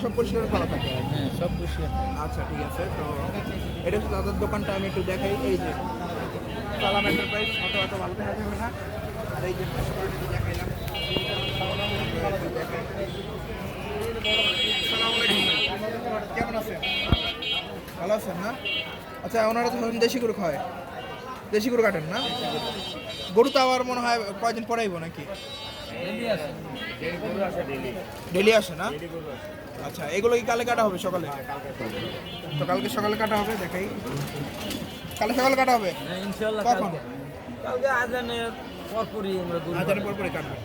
সব পরিষ্কার করা থাকে? হ্যাঁ, সব পরিষ্কার। আচ্ছা ঠিক আছে। তো এটা হচ্ছে দাদার দোকানটা, আমি একটু দেখাই। এই যে সালাম এন্টারপ্রাইজ, অত ভালো দেখা যাবে না। আর এই যে পাশে একটু দেখাইলাম। একটু দেখাই। আসসালামু আলাইকুম। কেমন আছেন? ভালো আছেন না? আচ্ছা, ওনারা তো দেশি গরু খায়, দেশি গরু কাটেন না? গরু তো আবার মনে হয় কয়দিন পরে আইব নাকি? ডেলি আসে না? আচ্ছা, এগুলো কি কালে কাটা হবে সকালে? তো কালকে সকালে কাটা হবে, দেখাই। কালে সকালে কাটা হবে? হ্যাঁ, ইনশাআল্লাহ। কখন? কালকে আজানের পরপরই আমরা গরু আজানের পর পরে কাটবে।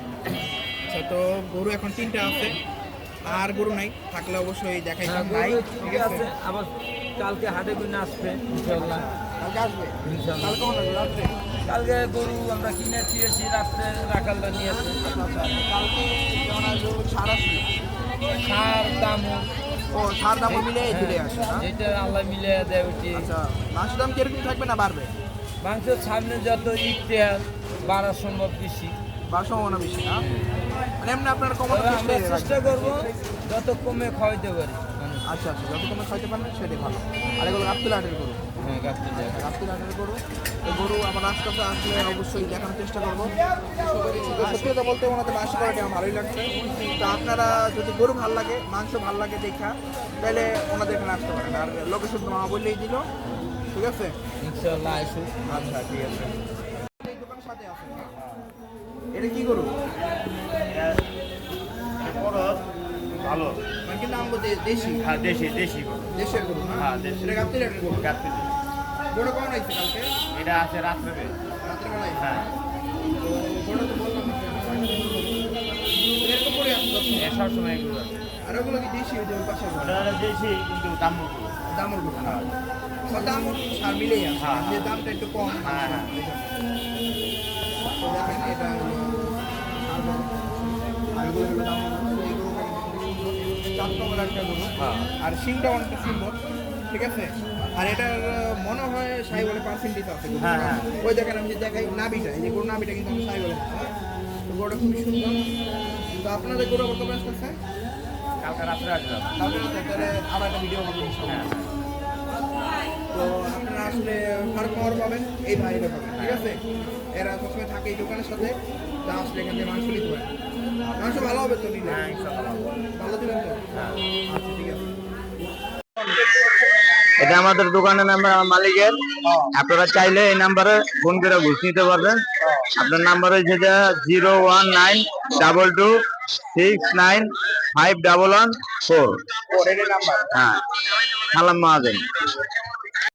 আচ্ছা, তো গরু এখন 3টা আছে, আর গরু নাই, থাকলে অবশ্যই দেখাইতাম। নাই, ঠিক আছে। আবার কালকে হাটে কিনে আসবে ইনশাআল্লাহ। কালকে আসবে? ইনশাআল্লাহ। কালকে কখন আসবে? রাত্রে? কালকে গরু আমরা কিনে দিয়েছি, রাত্রে রাখালটা নিয়ে আসবে। কালকে যেমন আসবে সার আসবে, সার দাম ও সার দাম মিলে দিলে আসে না? যেটা আল্লাহ মিলে দেয় ওটি। আচ্ছা, মাংসের দাম কিরকম থাকবে না বাড়বে? মাংসের সামনে যত ইতিহাস বাড়া সম্ভব বেশি, বাড়ার সম্ভাবনা বেশি না? মানে এমনি আপনার কমানোর তবে আমরা চেষ্টা চেষ্টা করবো যত কমে খাওয়াইতে পারি। আচ্ছা আচ্ছা, যত কমে খাইতে পারবেন সেটাই ভালো। আর এগুলো গাপ্তিল হাটের গরু, হ্যাঁ, গাছতে যায়। গাপ্তিল হাটের গরু। এই গরু আমার আজকাল আসলে অবশ্যই দেখানোর চেষ্টা করবো। তো সত্যি কথা বলতে ওনাদের মাংস করাটা আমার ভালোই লাগছে। তো আপনারা যদি গরু ভালো লাগে, মাংস ভালো লাগে দেখা, তাহলে ওনাদের এখানে আসতে পারেন। আর লোকেশন তো মামা বললেই দিল, ঠিক আছে? ইনশাআল্লাহ আসুক। আচ্ছা ঠিক আছে। এই দোকানের সাথে আছে না? এটা কি গরু? ভালো। মানে কিন্তু আমগো দেশি, হ্যাঁ, দেশি দেশি গরু। দেশের গরু না? হ্যাঁ, দেশি। এটা গাপ্তিল হাটের গরু। গাপ্তি। গরু কখন আইছে কালকে? এটা আছে রাত্রে। রাত্রেবেলায়? হ্যাঁ, তো গরু তো বললাম এরকম করে আসলো। সব সময় এগুলো আছে। আর ওগুলো কি দেশি, ওই যে ওই পাশে ওটা দেশি কিন্তু দাম বেশি। দামর গরু? দাম সার মিলেই আছে, হ্যাঁ, যে দামটা একটু কম। হ্যাঁ, হ্যাঁ। তো দেখেন এটা হলো ষাঁড় গরু। আর এগুলো হলো দামর গরু। এই গরুটা চারটমের একটা গরু। হ্যাঁ। আর শিংটা অনেকটা সুন্দর, ঠিক আছে। আর এটার মনে হয় সাইবলে পার্সেন্টেজ আছে। হ্যাঁ, হ্যাঁ। ওই দেখেন আমি যে দেখাই নাভিটা, এই যে গরু নাভিটা কিন্তু আমার সাইবলে, তো গরুটা খুবই সুন্দর। তো আপনাদের গরু আবার কবে আসতেছে? কালকে রাত্রে আসলাম। কালকে রাতে তাহলে আবার একটা ভিডিও করবেন। হ্যাঁ। তো আপনারা আসলে ফার্ক পাওয়ার পাবেন, এই ভাইরা পাবেন, ঠিক আছে। এরা সবসময় থাকে এই দোকানের সাথে, তা আসলে এখান থেকে মাংস নিতে পারেন। মাংস ভালো হবে তো নিলে? হ্যাঁ, ইনশাআল্লাহ। ভালো দিবেন তো? হ্যাঁ। আচ্ছা ঠিক আছে। এটা আমাদের দোকানের নাম্বার, আমার মালিকের। আপনারা চাইলে এই নাম্বারে ফোন করে ঘুষ নিতে পারবেন। আপনার নাম্বার হচ্ছে যে 01922695114। হ্যাঁ, সালাম মাহাজেন।